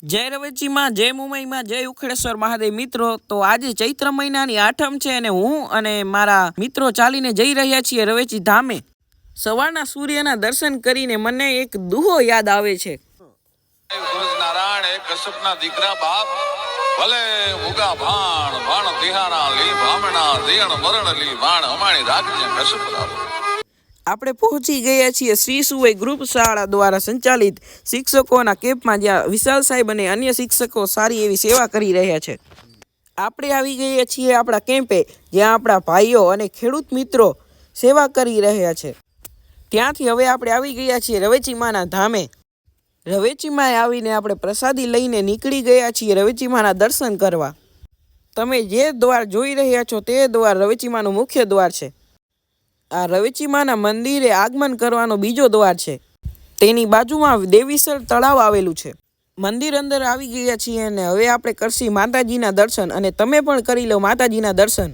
जय रवेची में जय मुंबई में जय उखड़ेश्वर महादेव। मित्रों तो आज चैत्र महीनानी आठम छे अने हूँ अने मारा मित्रों चालीने जई रह्या छीए रवेची धामे। सवाરના सूर्यना दर्शन करीने मने एक दुहो याद आवे छे। नारायण एक कश्यपना दीकरा बाप भले उगा भाण भाण तिहारा ली भामणा देण मरण ली भाण हमारी राखजे कश्यप राव। આપણે પહોંચી ગયા છીએ શ્રી સુવઈ ગ્રુપ શાળા દ્વારા સંચાલિત શિક્ષકોના કેમ્પમાં, જ્યાં વિશાલ સાહેબ અને અન્ય શિક્ષકો સારી એવી સેવા કરી રહ્યા છે। આપણે આવી ગયા છીએ આપણા કેમ્પે, જ્યાં આપણા ભાઈઓ અને ખેડૂત મિત્રો સેવા કરી રહ્યા છે। ત્યાંથી હવે આપણે આવી ગયા છીએ રવેચી માના ધામે। રવેચી માએ આવીને આપણે પ્રસાદી લઈને નીકળી ગયા છીએ રવેચી માના દર્શન કરવા। તમે જે દ્વાર જોઈ રહ્યા છો તે દ્વાર રવેચી માનું મુખ્ય દ્વાર છે। આ રવેચી માના મંદિરે આગમન કરવાનો બીજો દ્વાર છે। તેની બાજુમાં દેવીસર તળાવ આવેલું છે। મંદિર અંદર આવી ગયા છીએ અને હવે આપણે કરશી માતાજીના દર્શન, અને તમે પણ કરી લો માતાજીના દર્શન।